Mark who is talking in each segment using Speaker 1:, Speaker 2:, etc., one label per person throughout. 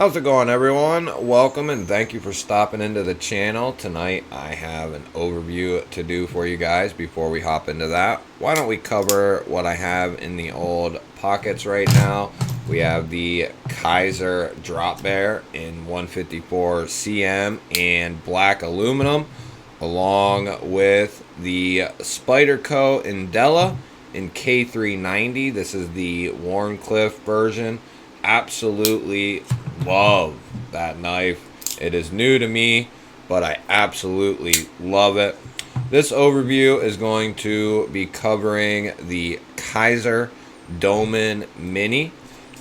Speaker 1: How's it going, everyone? Welcome and thank you for stopping into the channel. Tonight I have an overview to do for you guys. Before we hop into that, why don't we cover what I have in the old pockets right now. We have the Kizer drop bear in 154 cm and black aluminum, along with the Spyderco Indela in K390. This is the Warncliffe version. Absolutely love that knife. It is new to me, but I absolutely love it. This overview is going to be covering the Kizer Doman Mini.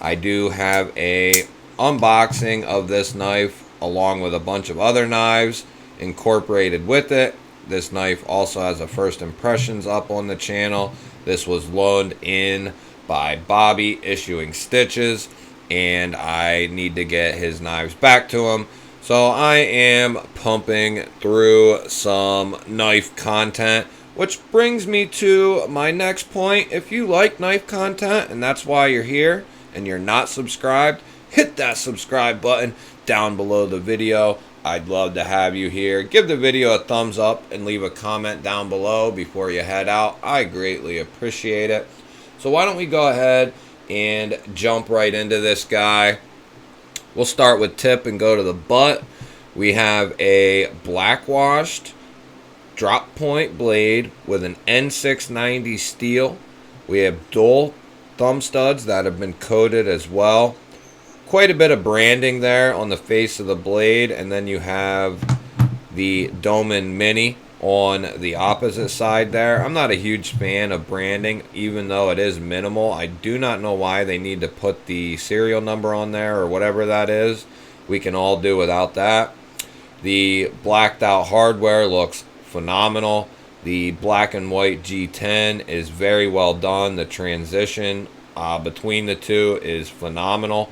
Speaker 1: I do have a unboxing of this knife along with a bunch of other knives incorporated with it. This knife also has a first impressions up on the channel. This was loaned in by Bobby Issuing Stitches, and I need to get his knives back to him. So I am pumping through some knife content, which brings me to my next point. If you like knife content and that's why you're here and you're not subscribed, hit that subscribe button down below the video. I'd love to have you here. Give the video a thumbs up and leave a comment down below before you head out. I greatly appreciate it. So why don't we go ahead and jump right into this guy. We'll start with tip and go to the butt. We have a black washed drop point blade with an N690 steel. We have dual thumb studs that have been coated as well. Quite a bit of branding there on the face of the blade, and then you have the Doman Mini on the opposite side there. I'm not a huge fan of branding, even though it is minimal. I do not know why they need to put the serial number on there or whatever that is. We can all do without that. The blacked out hardware looks phenomenal. The black and white G10 is very well done. The transition between the two is phenomenal.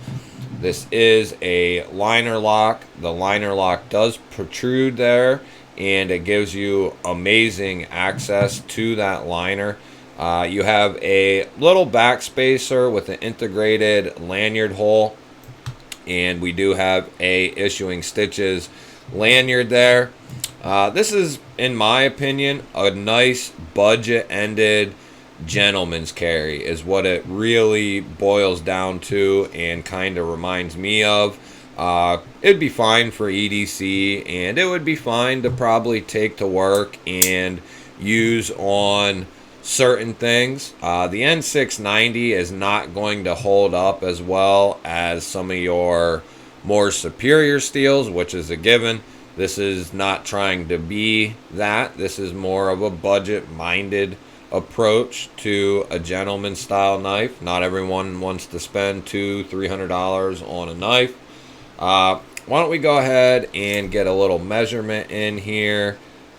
Speaker 1: This is a liner lock. The liner lock does protrude there, and it gives you amazing access to that liner. You have a little back spacer with an integrated lanyard hole, and we do have a Issuing Stitches lanyard there. This is, in my opinion, a nice budget-ended gentleman's carry is what it really boils down to and kind of reminds me of. It'd be fine for EDC, and it would be fine to probably take to work and use on certain things. The N690 is not going to hold up as well as some of your more superior steels, which is a given. This is not trying to be that. This is more of a budget-minded approach to a gentleman style knife. Not everyone wants to spend $200–300 on a knife. Why don't we go ahead and get a little measurement in here.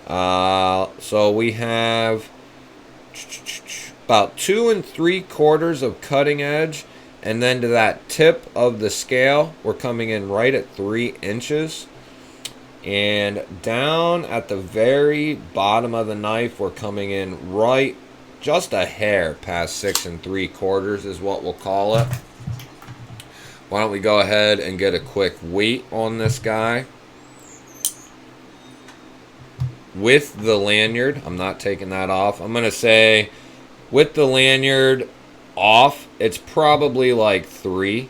Speaker 1: So we have about 2 3/4 of cutting edge, and then to that tip of the scale we're coming in right at 3 inches, and down at the very bottom of the knife we're coming in right just a hair past 6 3/4 is what we'll call it. Why don't we go ahead and get a quick weight on this guy. With the lanyard, I'm not taking that off. I'm going to say with the lanyard off, it's probably like 3.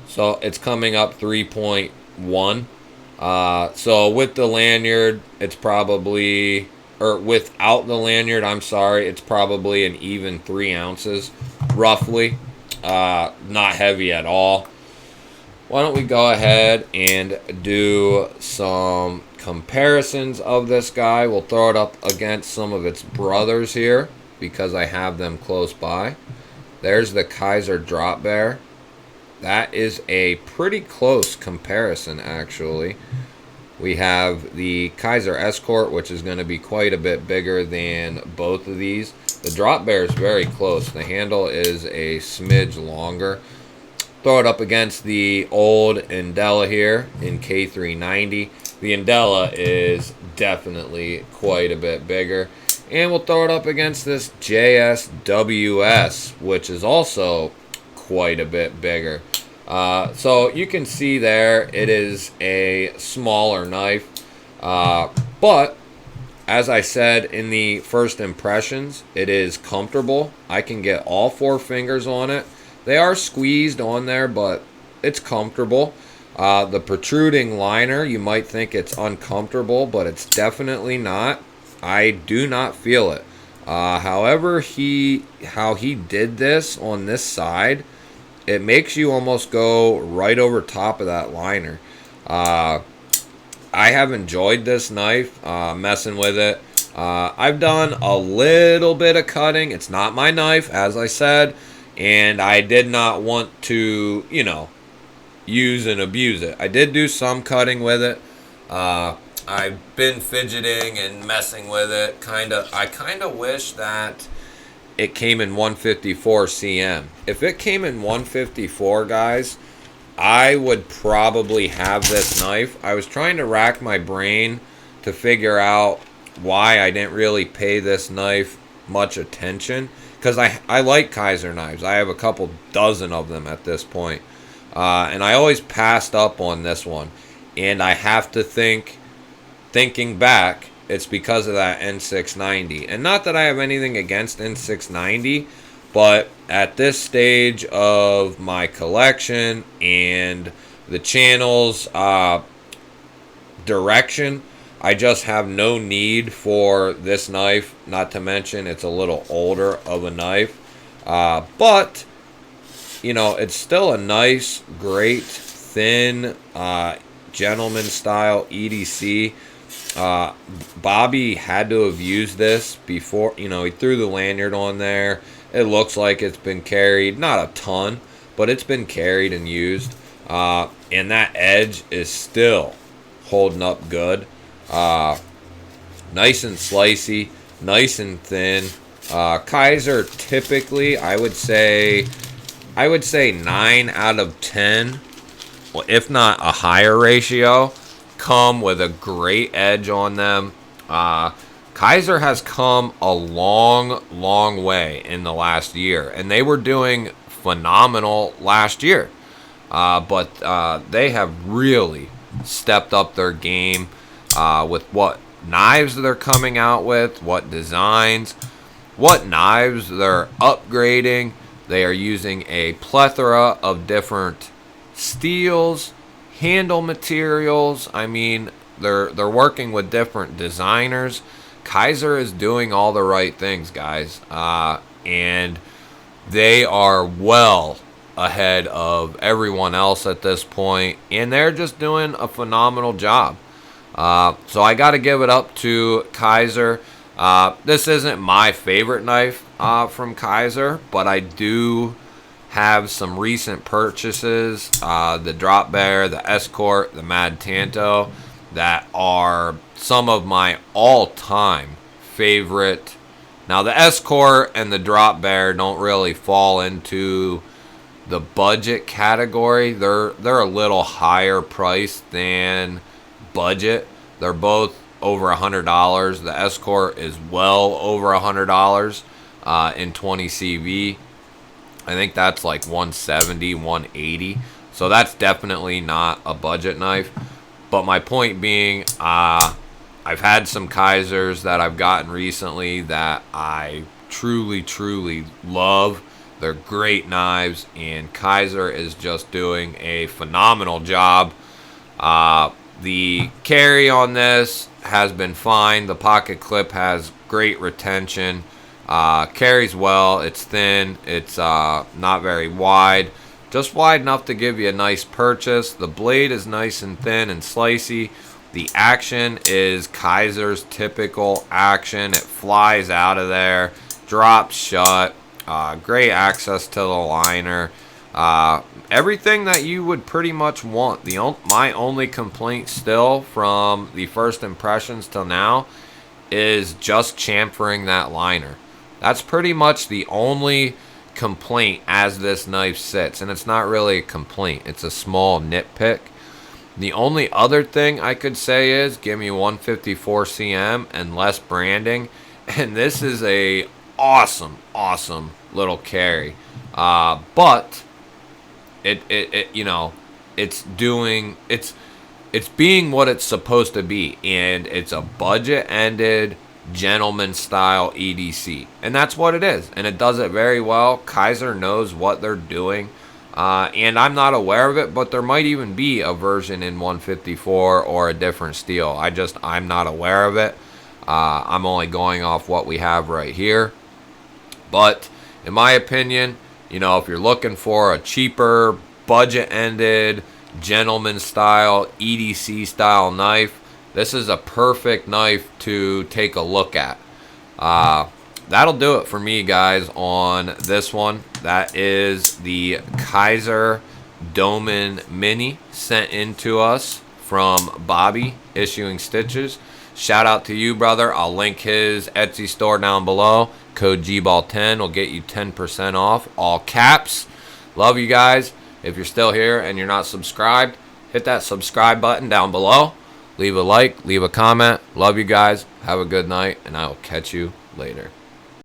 Speaker 1: So it's coming up 3.1. So with the lanyard, it's probably, or without the lanyard, I'm sorry, it's probably an even 3 ounces, roughly. Not heavy at all. Why don't we go ahead and do some comparisons of this guy. We'll throw it up against some of its brothers here because I have them close by. There's the Kizer drop bear. That is a pretty close comparison, actually. We have the Kizer Escort, which is going to be quite a bit bigger than both of these. The drop bear is very close. The handle is a smidge longer. Throw it up against the old Indela here in K390. The Indela is definitely quite a bit bigger. And we'll throw it up against this JSWS, which is also quite a bit bigger. So you can see there it is a smaller knife, but as I said in the first impressions, it is comfortable. I can get all 4 fingers on it. They are squeezed on there, but it's comfortable. The protruding liner, you might think it's uncomfortable, but it's definitely not. I do not feel it. However, how he did this on this side, it makes you almost go right over top of that liner. I have enjoyed this knife, messing with it. I've done a little bit of cutting. It's not my knife, as I said, and I did not want to, use and abuse it. I did do some cutting with it. I've been fidgeting and messing with it. I kind of wish that it came in 154 cm. If it came in 154, guys, I would probably have this knife. I was trying to rack my brain to figure out why I didn't really pay this knife much attention, because I like Kizer knives. I have a couple dozen of them at this point. And I always passed up on this one. And I have to thinking back, it's because of that N690. And not that I have anything against N690, but at this stage of my collection and the channel's direction, I just have no need for this knife. Not to mention it's a little older of a knife. But, it's still a nice, great, thin, gentleman style EDC. Bobby had to have used this before. He threw the lanyard on there. It looks like it's been carried, not a ton, but it's been carried and used. And that edge is still holding up good. Nice and slicey, nice and thin. Kizer typically, I would say 9 out of 10, well, if not a higher ratio, come with a great edge on them. Kizer has come a long way in the last year, and they were doing phenomenal last year. But they have really stepped up their game with what knives they're coming out with, what designs, what knives they're upgrading. They are using a plethora of different steels, handle materials. I mean, they're working with different designers. Kizer is doing all the right things, guys, and they are well ahead of everyone else at this point, and they're just doing a phenomenal job. So I got to give it up to Kizer. This isn't my favorite knife from Kizer, but I do have some recent purchases, the Drop Bear, the Escort, the Mad Tanto, that are some of my all-time favorite. Now, the Escort and the Drop Bear don't really fall into the budget category. They're a little higher priced than budget. They're both over $100. The Escort is well over $100 in 20 CV. I think that's like 170, 180. So that's definitely not a budget knife. But my point being, I've had some Kizers that I've gotten recently that I truly love. They're great knives, and Kizer is just doing a phenomenal job. The carry on this has been fine. The pocket clip has great retention. Carries well. It's thin. It's not very wide. Just wide enough to give you a nice purchase. The blade is nice and thin and slicey. The action is Kizer's typical action. It flies out of there, drops shut. Great access to the liner. Everything that you would pretty much want. My only complaint still from the first impressions till now is just chamfering that liner. That's pretty much the only complaint as this knife sits, and it's not really a complaint, it's a small nitpick. The only other thing I could say is give me 154 cm and less branding, and this is a awesome little carry. But you know, it's being what it's supposed to be, and it's a budget-ended, gentleman-style EDC, and that's what it is, and it does it very well. Kizer knows what they're doing, and I'm not aware of it, but there might even be a version in 154 or a different steel. I'm not aware of it. I'm only going off what we have right here, but in my opinion, you know, if you're looking for a cheaper, budget-ended, gentleman style, EDC style knife, this is a perfect knife to take a look at. That'll do it for me, guys, on this one. That is the Kizer Doman Mini, sent in to us from Bobby, Issuing Stitches. Shout out to you, brother. I'll link his Etsy store down below. Code GBALL10 will get you 10% off, all caps. Love you guys. If you're still here and you're not subscribed, hit that subscribe button down below. Leave a like, leave a comment. Love you guys. Have a good night, and I will catch you later.